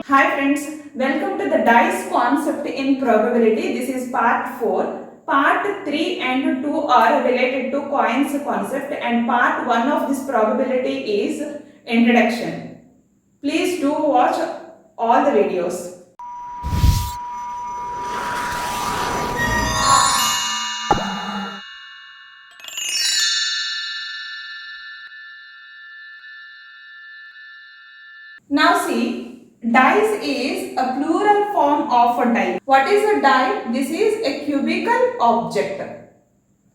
Hi friends, welcome to the dice concept in probability. This is part 4. Part 3 and 2 are related to coins concept and part 1 of this probability is introduction. Please do watch all the videos. Now see, dice is a plural form of a die. What is a die? This is a cubical object.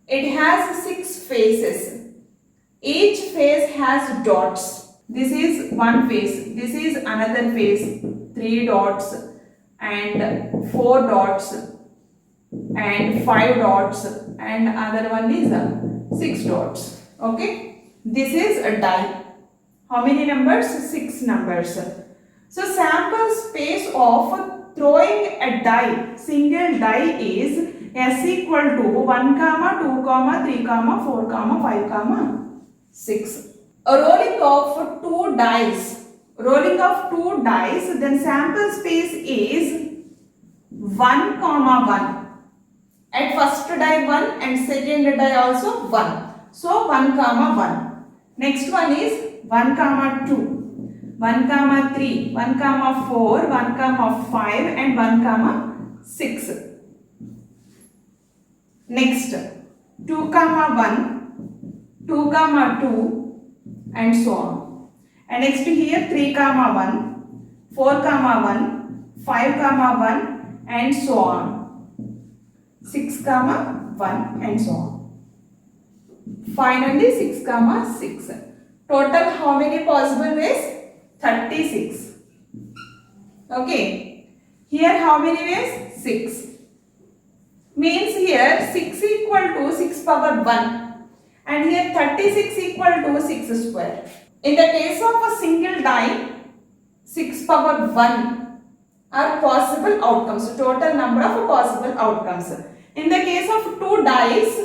It has 6 faces. Each face has dots. This is one face. This is another face. 3 dots and 4 dots and 5 dots and other one is 6 dots. Okay. This is a die. How many numbers? 6 numbers. So sample space of throwing a die, single die is S equal to 1, 2, 3, 4, 5, 6. A rolling of 2 dice. Rolling of 2 dice, then sample space is 1, 1. At first die 1 and second die also 1. So 1, 1. Next one is 1, 2, 1, 3, 1, 4, 1, 5 and 1, 6. Next 2, 1, 2, 2 and so on. And next here 3, 1, 4, 1, 5, 1 and so on. 6, 1 and so on. Finally 6, 6. Total how many possible ways? 36. Okay. Here how many ways? 6. Means here 6 equal to 6 power 1 and here 36 equal to 6 square. In the case of a single die, 6 power 1 are possible outcomes. Total number of possible outcomes. In the case of 2 dice,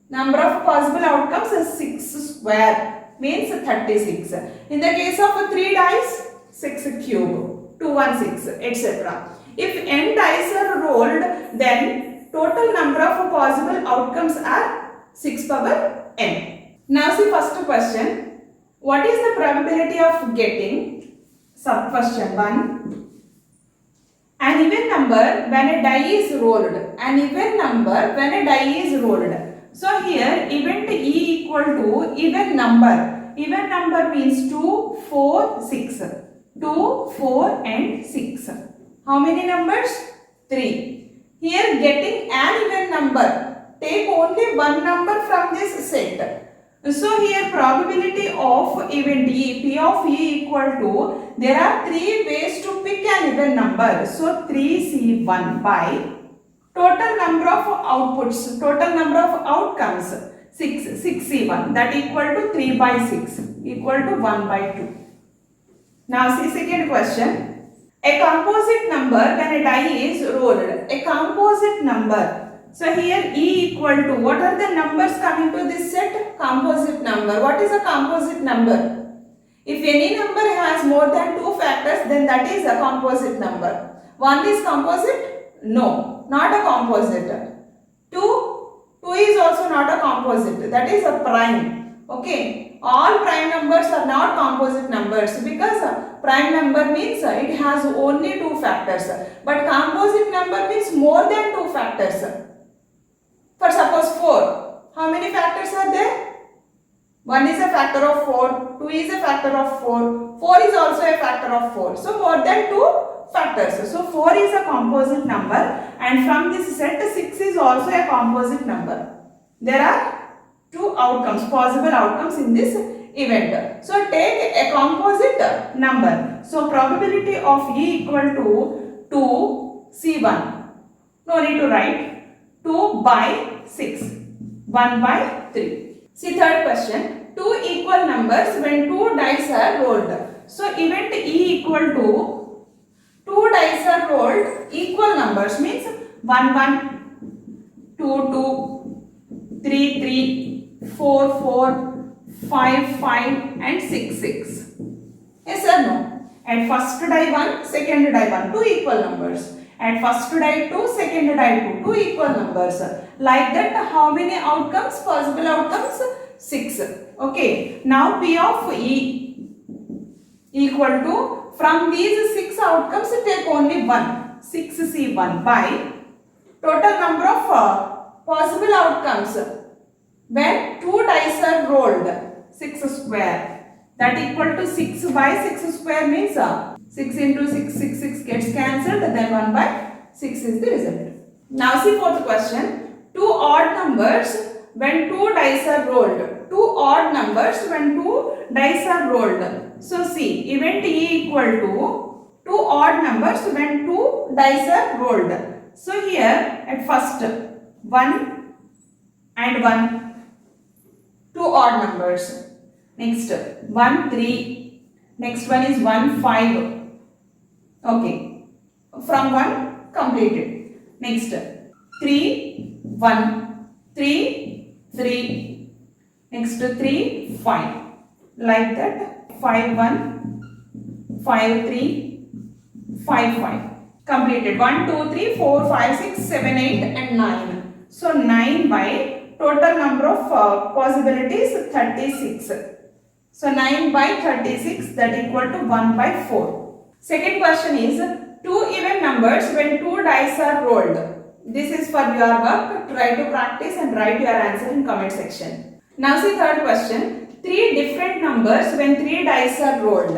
number of possible outcomes is 6 square. Means 36. In the case of 3 dice, 6 cube, 2, 1, 6, etc. If n dice are rolled, then total number of possible outcomes are 6 power n. Now see first question. What is the probability of getting? Sub question 1. An even number when a die is rolled. An even number when a die is rolled. So here event E equal to even number. Even number means 2, 4, 6. 2, 4 and 6. How many numbers? 3. Here getting an even number. Take only one number from this set. So here probability of event E, P of E equal to, there are 3 ways to pick an even number. So 3C1 by total number of outputs, total number of outcomes, 6C1, that equal to 3 by 6, equal to 1 by 2. Now see second question. A composite number when a die is rolled. A composite number. So here E equal to, what are the numbers coming to this set? Composite number. What is a composite number? If any number has more than 2 factors, then that is a composite number. 1 is composite? No. Not a composite. 2 is also not a composite. That is a prime. Okay. All prime numbers are not composite numbers because prime number means it has only 2 factors. But composite number means more than 2 factors. For suppose 4. How many factors are there? 1 is a factor of 4. 2 is a factor of 4. 4 is also a factor of 4. So more than 2 factors. So 4 is a composite number and from this set 6 is also a composite number. There are 2 outcomes, possible outcomes in this event. So take a composite number. So probability of E equal to 2C1. No need to write. 2 by 6. 1 by 3. See third question. 2 equal numbers when 2 dice are rolled. So event E equal to 2 dice are rolled, equal numbers means 1, 1, 2, 2, 3, 3, 4, 4, 5, 5 and 6, 6. Yes or no? At first die 1, second die 1, two equal numbers. At first die 2, second die 2, two equal numbers. Like that, how many outcomes? Possible outcomes? 6. Okay. Now P of E equal to, from these 6 outcomes, take only 1. 6C1 by total number of possible outcomes when 2 dice are rolled. 6 square. That equal to 6 by 6 square means 6 into 6, 6, 6 gets cancelled, then 1 by 6 is the result. Now see fourth question. 2 odd numbers when 2 dice are rolled. 2 odd numbers when 2 dice are rolled. So see, event E equal to 2 odd numbers when 2 dice are rolled. So here at first 1 and 1, 2 odd numbers. Next 1 3, next one is 1 5. Okay, from 1 completed. Next 3 1, 3 3, next 3 5. Like that, 5 1, 5 3, 5 5. Completed. 1 2 3 4 5 6 7 8 and 9. So 9 by total number of possibilities 36. So 9 by 36, that equal to 1 by 4. Second question is 2 even numbers when 2 dice are rolled. This is for your work. Try to practice and write your answer in comment section. Now see third question. 3 different numbers when 3 dice are rolled.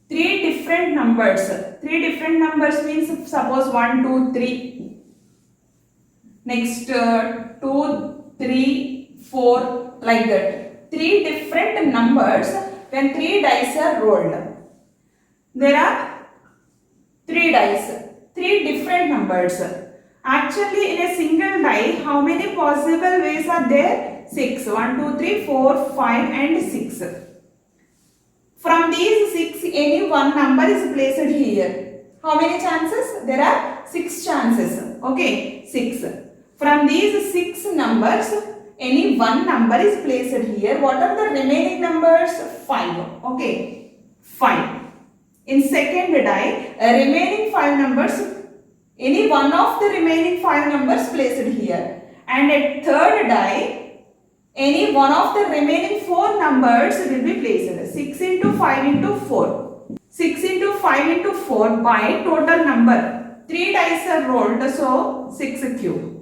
3 different numbers. 3 different numbers means suppose 1 2 3. Next 2 3 4, like that. 3 different numbers when 3 dice are rolled. There are 3 dice, 3 different numbers. Actually, in a single die, how many possible ways are there? 6. 1, 2, 3, 4, 5 and 6. From these 6, any one number is placed here. How many chances? There are 6 chances. Okay, 6. From these 6 numbers, any one number is placed here. What are the remaining numbers? 5. Okay, 5. In second die, remaining 5 numbers, any one of the remaining 5 numbers placed here. And at third die, any one of the remaining 4 numbers will be placed. 6 into 5 into 4. 6 into 5 into 4 by total number. 3 dice are rolled, so 6 cube.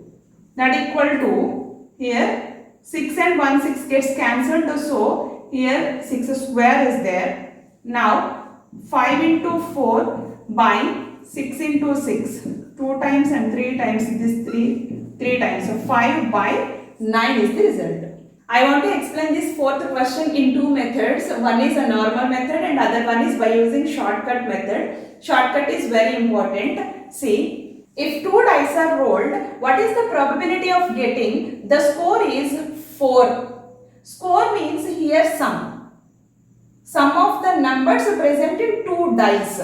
That equal to, here 6 and 1 6 gets cancelled, so here 6 square is there. Now 5 into 4 by 6 into 6, 2 times and 3 times, this 3 times, so 5 by 9 is the result. I want to explain this fourth question in 2 methods. One is a normal method and other one is by using shortcut method. Shortcut is very important. See, if 2 dice are rolled, what is the probability of getting? The score is 4. Score means here sum. Sum of the numbers present in 2 dice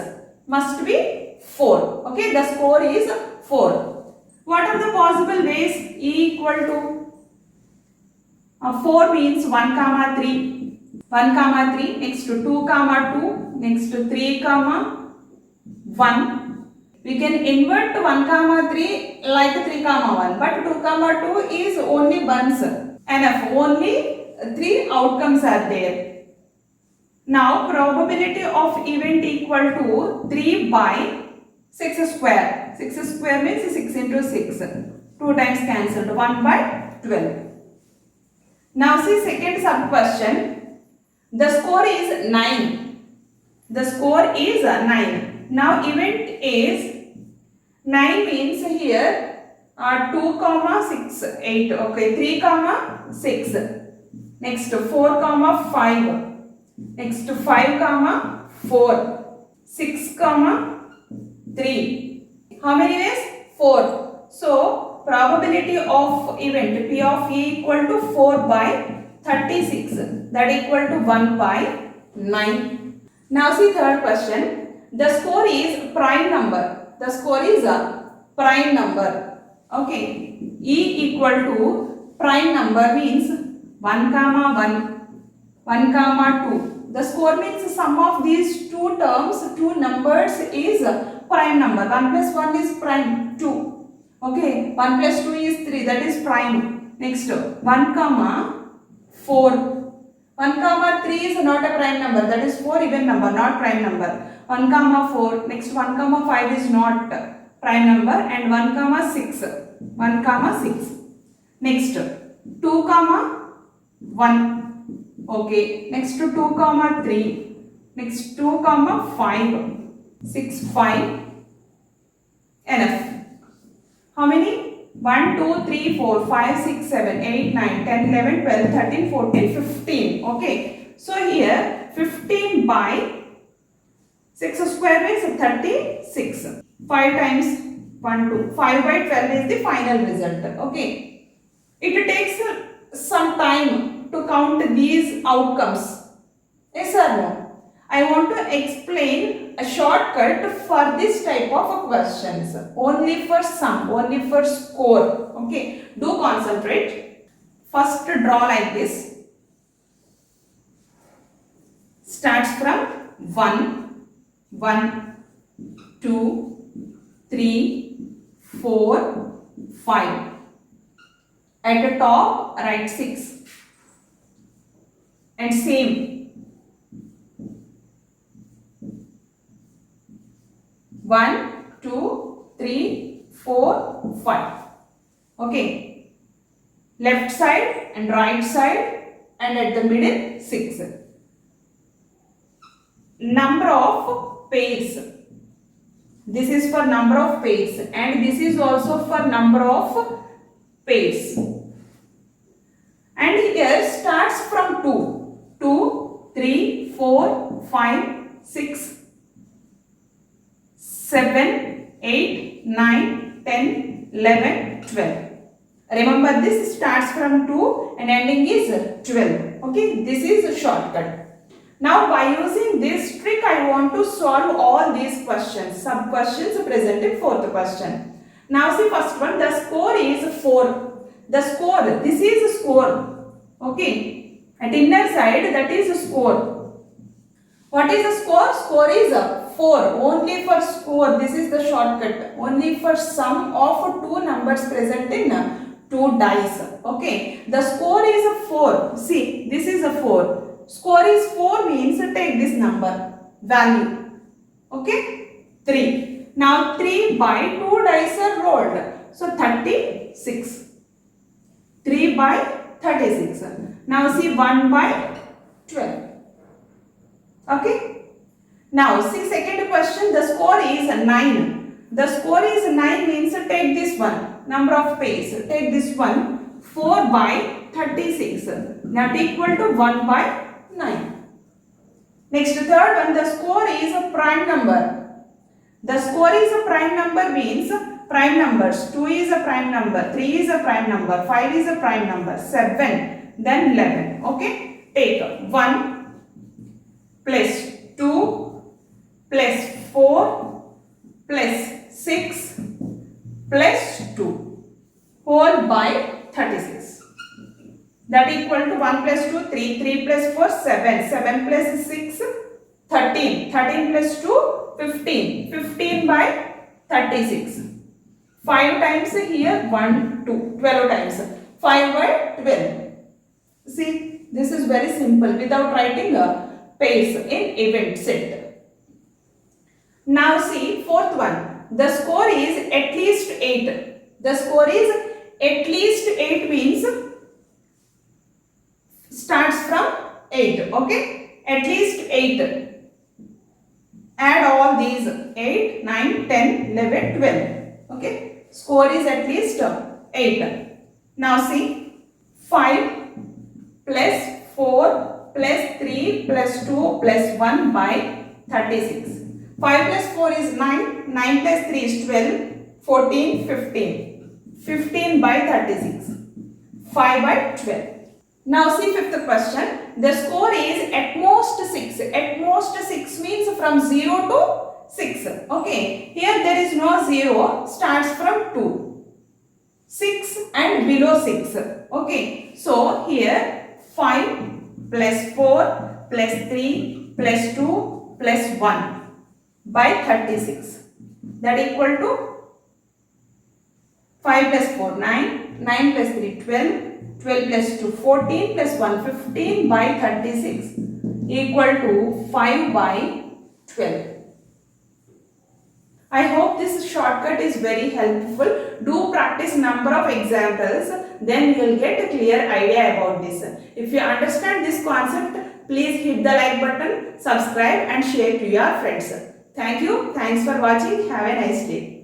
must be 4. Okay, the score is 4. What are the possible ways? E equal to 4 means 1 comma 3. 1 comma 3, next to 2 comma 2, next to 3 comma 1. We can invert 1 comma 3 like 3 comma 1, but 2 comma 2 is only once enough. Only 3 outcomes are there. Now probability of event equal to 3 by 6 square. 6 square means 6 into 6. 2 times cancelled. 1 by 12. Now see second sub question. The score is 9. The score is 9. Now event is 9 means here 2 comma 6 8. Okay, 3 comma 6. Next 4 comma 5. Next 5 comma 4. 6 comma 3. How many ways? 4. So probability of event P of E equal to 4 by 36. That equal to 1 by 9. Now see third question. The score is prime number. The score is a prime number. Okay. E equal to prime number means 1 comma 1, 1 comma 2, The score means sum of these two terms, two numbers is prime number. 1 plus 1 is prime 2. Okay, 1 plus 2 is 3, that is prime. Next, 1 comma 4. 1 comma 3 is not a prime number, that is 4 even number, not prime number. 1 comma 4, next 1 comma 5 is not prime number, and 1 comma 6. 1 comma 6. Next, 2 comma 1. Okay, next to 2 comma 3, next 2 comma 5, 6, 5, enough. How many? 1, 2, 3, 4, 5, 6, 7, 8, 9, 10, 11, 12, 13, 14, 15. Okay, so here 15 by 6 square means 36. 5 times 1, 2. 5 by 12 is the final result. Okay, it takes some time to count these outcomes. Yes or no? I want to explain a shortcut for this type of questions. Only for sum, only for score. Okay, do concentrate. First draw like this. Starts from 1, 1, 2, 3, 4, 5. At the top, write 6. And same 1, 2, 3, 4, 5. Okay, left side and right side, and at the middle 6. Number of pairs. This is for number of pairs, and this is also for number of pairs. And here starts from 2. 2, 3, 4, 5, 6, 7, 8, 9, 10, 11, 12. Remember, this starts from 2 and ending is 12. Okay, this is a shortcut. Now by using this trick, I want to solve all these questions. Sub questions presented fourth question. Now see first one, the score is 4. The score, this is score. Okay. At inner side, that is score. What is the score? Score is 4. Only for score. This is the shortcut. Only for sum of two numbers present in two dice. Okay. The score is 4. See, this is a 4. Score is 4 means take this number. Value. Okay. 3. Now 3 by 2 dice are rolled. So 36. 3 by 36. Now see 1 by 12. Okay. Now see second question. The score is 9. The score is 9 means take this one. Number of pairs. Take this one. 4 by 36. Not equal to 1 by 9. Next third one. The score is a prime number. The score is a prime number means prime numbers. 2 is a prime number. 3 is a prime number. 5 is a prime number. 7. Then 11. Okay. Take 1 plus 2 plus 4 plus 6 plus 2 whole by 36. That equal to 1 plus 2, 3, 3 plus 4, 7, 7 plus 6, 13, 13 plus 2, 15, 15 by 36. 5 times here, 1, 2, 12 times, 5 by 12. See, this is very simple without writing pairs in event set. Now see fourth one. The score is at least 8. The score is at least 8 means starts from 8. Okay. At least 8. Add all these 8, 9, 10, 11, 12. Okay. Score is at least 8. Now see 5 plus 4 plus 3 plus 2 plus 1 by 36. 5 plus 4 is 9. 9 plus 3 is 12. 14, 15. 15 by 36. 5 by 12. Now see fifth question. The score is at most 6. At most 6 means from 0 to 6. Okay. Here there is no 0. Starts from 2. 6 and below 6. Okay. So here 5 plus 4 plus 3 plus 2 plus 1 by 36. That equal to 5 plus 4 9, 9 plus 3 12, 12 plus 2 14 plus 1 15 by 36 equal to 5 by 12. I hope this shortcut is very helpful. Do practice number of examples, then you will get a clear idea about this. If you understand this concept, please hit the like button, subscribe and share to your friends. Thank you. Thanks for watching. Have a nice day.